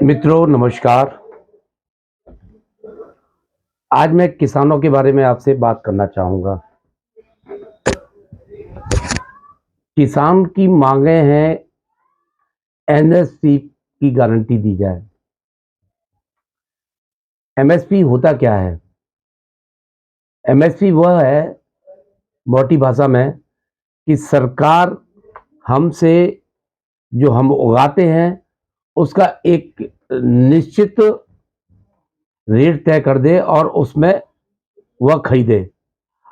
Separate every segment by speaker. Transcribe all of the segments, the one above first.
Speaker 1: मित्रों नमस्कार। आज मैं किसानों के बारे में आपसे बात करना चाहूँगा। किसान की माँगें हैं एमएसपी की गारंटी दी जाए। एमएसपी होता क्या है? एमएसपी वह है मोटी भाषा में कि सरकार हमसे जो हम उगाते हैं उसका एक निश्चित रेट तय कर दे और उसमें वह खरीदे।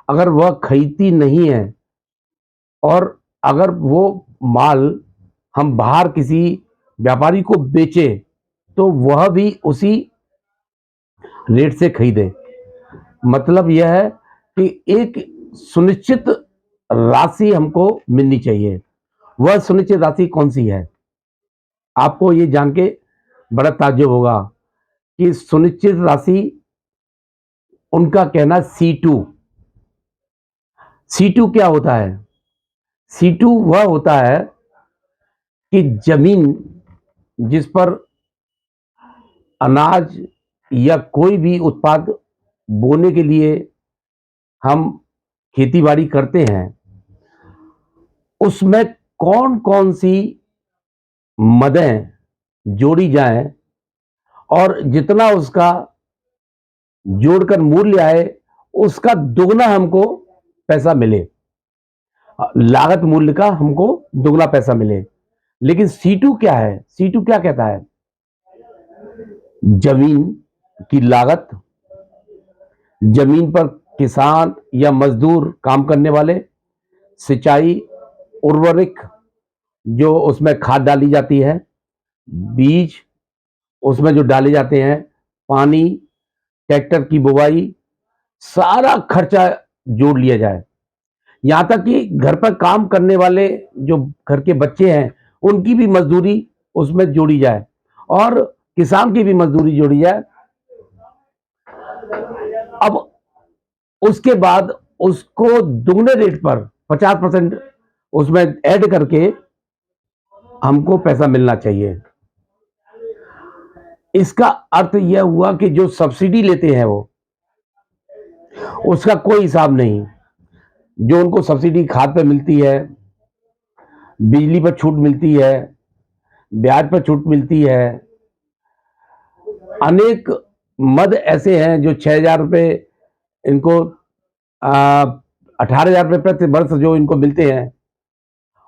Speaker 1: अगर वह खरीदती नहीं है और अगर वो माल हम बाहर किसी व्यापारी को बेचे तो वह भी उसी रेट से खरीदे। मतलब यह है कि एक सुनिश्चित राशि हमको मिलनी चाहिए। वह सुनिश्चित राशि कौन सी है? आपको ये जान के बड़ा ताज्जुब होगा कि सुनिश्चित राशि उनका कहना सी टू क्या होता है? सी टू वह होता है कि जमीन जिस पर अनाज या कोई भी उत्पाद बोने के लिए हम खेती बाड़ी करते हैं उसमें कौन कौन सी मदें जोड़ी जाएं और जितना उसका जोड़कर मूल्य आए उसका दोगुना हमको पैसा मिले, लागत मूल्य का हमको दोगुना पैसा मिले। लेकिन सी टू क्या है? सी टू क्या कहता है? जमीन की लागत, जमीन पर किसान या मजदूर काम करने वाले, सिंचाई, उर्वरक जो उसमें खाद डाली जाती है, बीज उसमें जो डाले जाते हैं, पानी, ट्रैक्टर की बुवाई, सारा खर्चा जोड़ लिया जाए। यहाँ तक कि घर पर काम करने वाले जो घर के बच्चे हैं उनकी भी मजदूरी उसमें जोड़ी जाए और किसान की भी मजदूरी जोड़ी जाए। अब उसके बाद उसको दुगने रेट पर 50% उसमें ऐड करके हमको पैसा मिलना चाहिए। इसका अर्थ यह हुआ कि जो सब्सिडी लेते हैं वो उसका कोई हिसाब नहीं। जो उनको सब्सिडी खाद पे मिलती है, बिजली पर छूट मिलती है, ब्याज पर छूट मिलती है, अनेक मद ऐसे हैं जो 6,000 रुपये इनको 18,000 रुपये प्रति वर्ष जो इनको मिलते हैं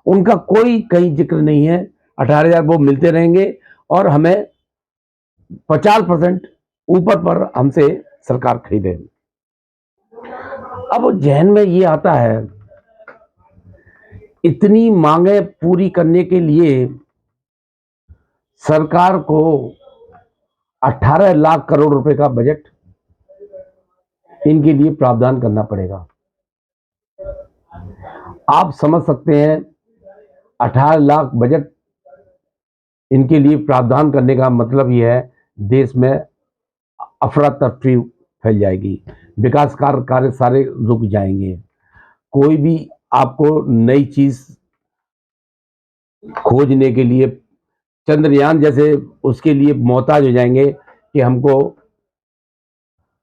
Speaker 1: उनका कोई कहीं जिक्र नहीं है। 18,000 वो मिलते रहेंगे और हमें 50% ऊपर पर हमसे सरकार खरीदे। अब जहन में ये आता है इतनी मांगे पूरी करने के लिए सरकार को 18 लाख करोड़ रुपए का बजट इनके लिए प्रावधान करना पड़ेगा। आप समझ सकते हैं 18 लाख बजट इनके लिए प्रावधान करने का मतलब यह है देश में अफरा तफरी फैल जाएगी, विकास कार्य सारे रुक जाएंगे। कोई भी आपको नई चीज खोजने के लिए चंद्रयान जैसे उसके लिए मोहताज हो जाएंगे कि हमको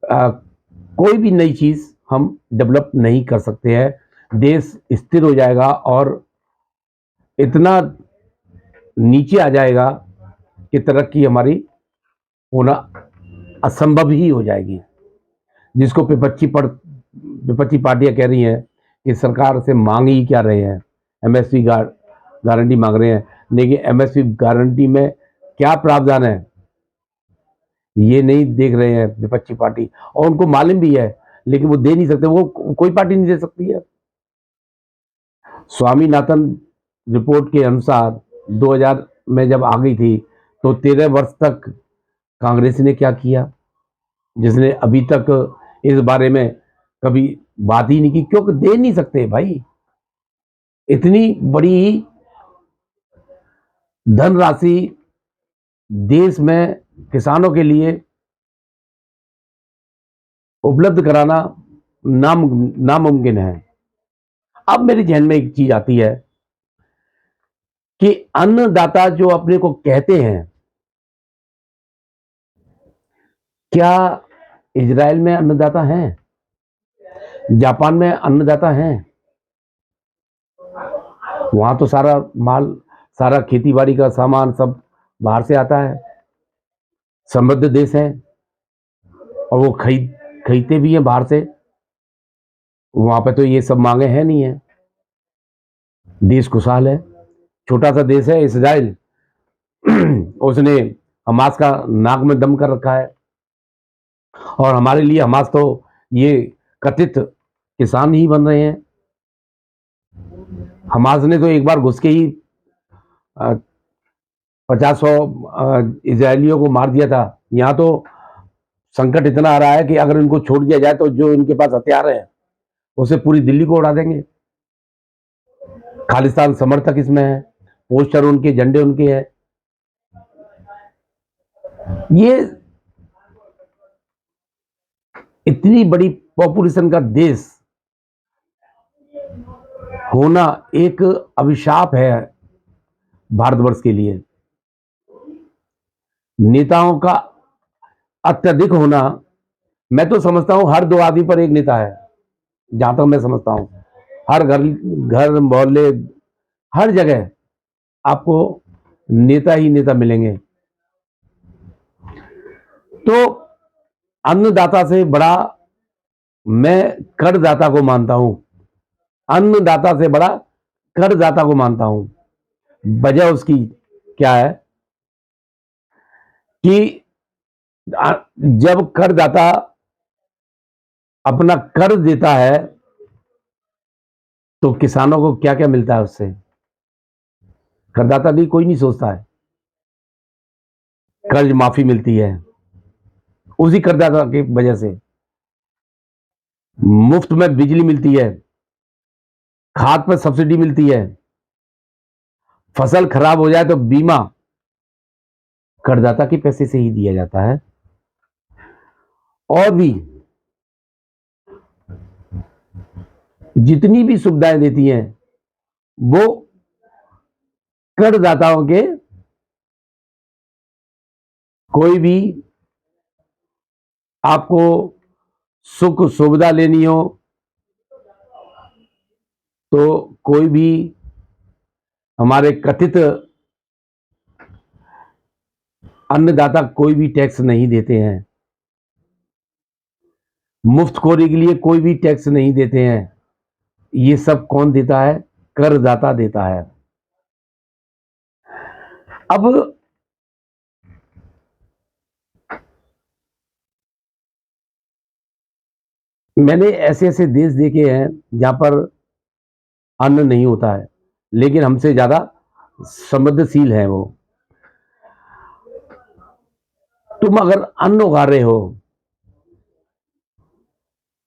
Speaker 1: कोई भी नई चीज हम डेवलप नहीं कर सकते हैं। देश स्थिर हो जाएगा और इतना नीचे आ जाएगा कि तरक्की हमारी होना असंभव ही हो जाएगी। जिसको विपक्षी पार्टियां कह रही हैं कि सरकार से मांग ही क्या रहे हैं, एमएसपी गारंटी मांग रहे हैं, लेकिन एमएसपी गारंटी में क्या प्रावधान है ये नहीं देख रहे हैं विपक्षी पार्टी। और उनको मालूम भी है लेकिन वो दे नहीं सकते, वो कोई पार्टी नहीं दे सकती है। स्वामीनाथन रिपोर्ट के अनुसार 2000 में जब आ गई थी तो 13 वर्ष तक कांग्रेस ने क्या किया जिसने अभी तक इस बारे में कभी बात ही नहीं की? क्योंकि दे नहीं सकते भाई। इतनी बड़ी धनराशि देश में किसानों के लिए उपलब्ध कराना नामुमकिन है। अब मेरे ध्यान में एक चीज आती है कि अन्नदाता जो अपने को कहते हैं क्या इजराइल में अन्नदाता हैं? जापान में अन्नदाता हैं? वहां तो सारा माल, सारा खेती बाड़ी का सामान सब बाहर से आता है। समृद्ध देश है और वो खरीदते भी हैं बाहर से। वहां पे तो ये सब मांगे हैं नहीं है। देश खुशहाल है। छोटा सा देश है इजराइल, उसने हमास का नाक में दम कर रखा है। और हमारे लिए हमास तो ये कथित किसान ही बन रहे हैं। हमास ने तो एक बार घुस के ही 50-100 इजरायलियों को मार दिया था। यहाँ तो संकट इतना आ रहा है कि अगर इनको छोड़ दिया जाए तो जो इनके पास हथियार है उसे पूरी दिल्ली को उड़ा देंगे। खालिस्तान समर्थक इसमें है, पोस्टर उनके, झंडे उनके हैं। ये इतनी बड़ी पॉपुलेशन का देश होना एक अभिशाप है भारतवर्ष के लिए। नेताओं का अत्यधिक होना, मैं तो समझता हूं हर 2 आदमी पर एक नेता है, जहां तक मैं समझता हूं। हर घर मोहल्ले, हर जगह आपको नेता ही नेता मिलेंगे। तो अन्नदाता से बड़ा मैं करदाता को मानता हूं। अन्नदाता से बड़ा करदाता को मानता हूं। वजह उसकी क्या है कि जब करदाता अपना कर देता है तो किसानों को क्या क्या मिलता है उससे? करदाता नहीं, कोई नहीं सोचता है। कर्ज माफी मिलती है उसी करदाता की वजह से। मुफ्त में बिजली मिलती है, खाद पर सब्सिडी मिलती है, फसल खराब हो जाए तो बीमा करदाता के पैसे से ही दिया जाता है। और भी जितनी भी सुविधाएं देती हैं वो करदाताओं के। कोई भी आपको सुख सुविधा लेनी हो तो कोई भी हमारे कथित अन्नदाता कोई भी टैक्स नहीं देते हैं। मुफ्तखोरी के लिए कोई भी टैक्स नहीं देते हैं। ये सब कौन देता है? करदाता देता है। अब मैंने ऐसे ऐसे देश देखे हैं जहां पर अन्न नहीं होता है, लेकिन हमसे ज्यादा समृद्धशील है वो। तुम अगर अन्न उगा रहे हो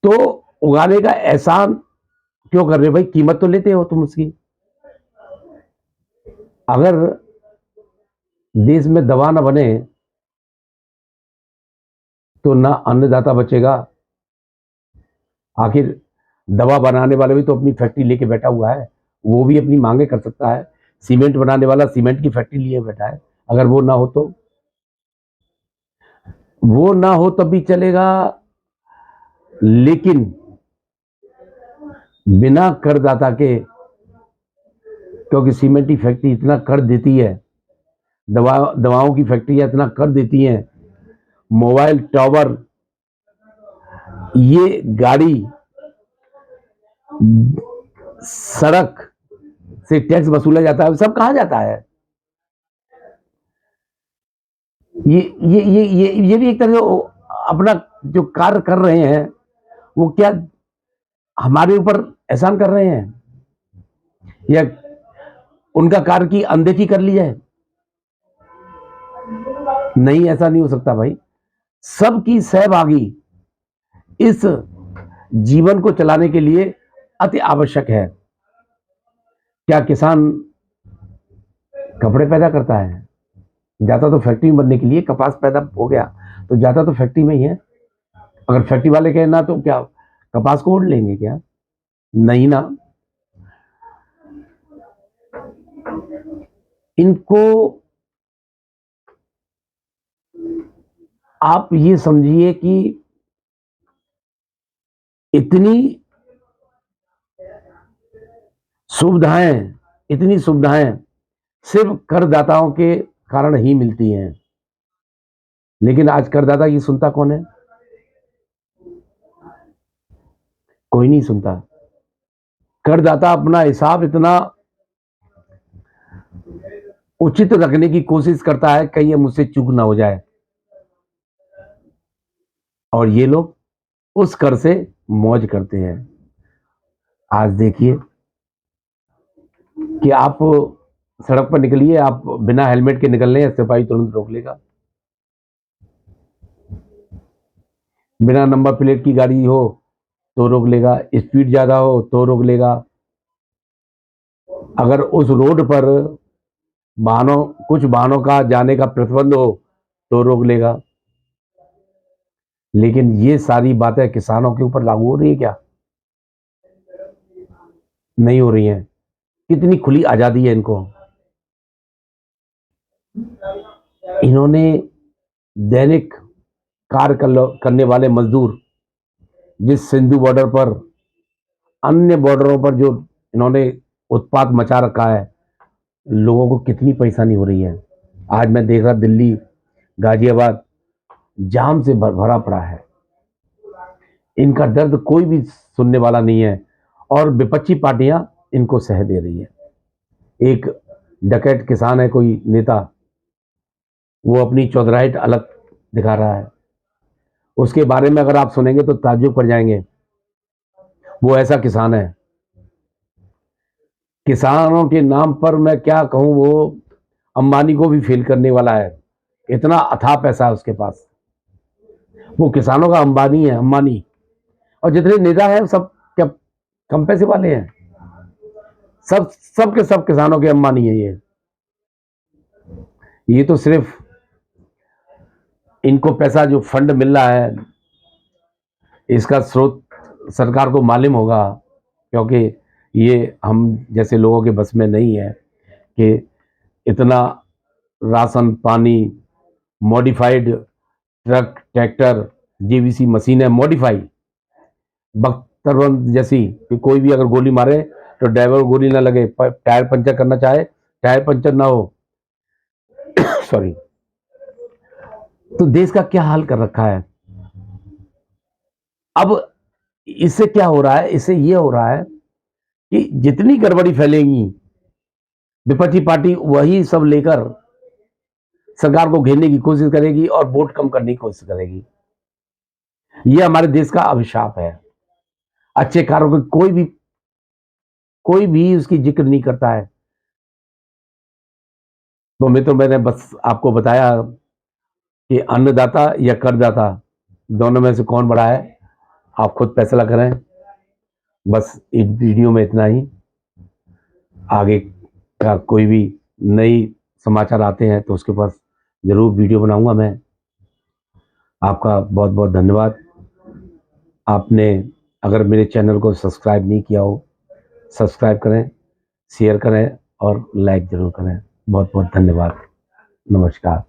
Speaker 1: तो उगाने का एहसान क्यों कर रहे हो भाई? कीमत तो लेते हो तुम उसकी। अगर देश में दवा ना बने तो ना अन्नदाता बचेगा। आखिर दवा बनाने वाला भी तो अपनी फैक्ट्री लेके बैठा हुआ है, वो भी अपनी मांगे कर सकता है। सीमेंट बनाने वाला सीमेंट की फैक्ट्री लिए बैठा है। अगर वो ना हो तो, वो ना हो तब भी चलेगा, लेकिन बिना करदाता के, क्योंकि सीमेंट की फैक्ट्री इतना कर देती है, दवाओं की फैक्ट्रियां इतना कर देती हैं, मोबाइल टावर, ये गाड़ी, सड़क से टैक्स वसूला जाता है, सब कहाँ जाता है? ये भी एक तरह से अपना जो कार्य कर रहे हैं वो क्या हमारे ऊपर एहसान कर रहे हैं, या उनका कार्य की अनदेखी कर ली जाए? नहीं, ऐसा नहीं हो सकता भाई। सबकी सहभागी इस जीवन को चलाने के लिए अति आवश्यक है। क्या किसान कपड़े पैदा करता है? जाता तो फैक्ट्री में बनने के लिए, कपास पैदा हो गया तो जाता तो फैक्ट्री में ही है। अगर फैक्ट्री वाले कहे ना तो क्या कपास को ओढ़ लेंगे क्या? नहीं ना। इनको आप ये समझिए कि इतनी सुविधाएं इतनी सुविधाएं सिर्फ करदाताओं के कारण ही मिलती हैं, लेकिन आज करदाता की सुनता कौन है? कोई नहीं सुनता। करदाता अपना हिसाब इतना उचित रखने की कोशिश करता है कहीं ये मुझसे चूक ना हो जाए, और ये लोग उस कर से मौज करते हैं। आज देखिए कि आप सड़क पर निकलिए, आप बिना हेलमेट के निकल रहे हैं, सिपाही तुरंत रोक लेगा। बिना नंबर प्लेट की गाड़ी हो तो रोक लेगा, स्पीड ज्यादा हो तो रोक लेगा। अगर उस रोड पर कुछ वाहनों का जाने का प्रतिबंध हो तो रोक लेगा। लेकिन ये सारी बातें किसानों के ऊपर लागू हो रही है क्या? नहीं हो रही हैं। कितनी खुली आजादी है इनको। इन्होंने दैनिक कार्य करने वाले मजदूर, जिस सिंधु बॉर्डर पर, अन्य बॉर्डरों पर जो इन्होंने उत्पात मचा रखा है, लोगों को कितनी परेशानी हो रही है। आज मैं देख रहा दिल्ली, गाजियाबाद जाम से भरा पड़ा है। इनका दर्द कोई भी सुनने वाला नहीं है, और विपक्षी पार्टियां इनको सह दे रही है। एक डकैत किसान है, कोई नेता, वो अपनी चौधराइट अलग दिखा रहा है। उसके बारे में अगर आप सुनेंगे तो ताज्जुब कर जाएंगे। वो ऐसा किसान है। किसानों के नाम पर मैं क्या कहूं, वो अंबानी को भी फेल करने वाला है। इतना अथाह पैसा है उसके पास। वो किसानों का अंबानी है, अंबानी। और जितने नेता हैं सब क्या कम पैसे वाले हैं? सब किसानों के अंबानी है ये तो सिर्फ इनको पैसा जो फंड मिल रहा है, इसका स्रोत सरकार को मालूम होगा, क्योंकि ये हम जैसे लोगों के बस में नहीं है कि इतना राशन पानी, मॉडिफाइड ट्रक ट्रैक्टर, जेवीसी मशीनें मॉडिफाई, बख्तरबंद जैसी, कि कोई भी अगर गोली मारे तो ड्राइवर को गोली ना लगे, टायर पंचर करना चाहे टायर पंचर ना हो। सॉरी। तो देश का क्या हाल कर रखा है। अब इससे क्या हो रहा है? इससे ये हो रहा है कि जितनी गड़बड़ी फैलेगी, विपक्षी पार्टी वही सब लेकर सरकार को घेरने की कोशिश करेगी और वोट कम करने की कोशिश करेगी। यह हमारे देश का अभिशाप है। अच्छे कार्यों को कोई भी उसकी जिक्र नहीं करता है। तो मैंने बस आपको बताया कि अन्नदाता या करदाता, दोनों में से कौन बड़ा है, आप खुद फैसला करें। बस इस वीडियो में इतना ही। आगे का कोई भी नई समाचार आते हैं तो उसके पास जरूर वीडियो बनाऊंगा मैं। आपका बहुत बहुत धन्यवाद। आपने अगर मेरे चैनल को सब्सक्राइब नहीं किया हो, सब्सक्राइब करें, शेयर करें और लाइक जरूर करें। बहुत बहुत धन्यवाद। नमस्कार।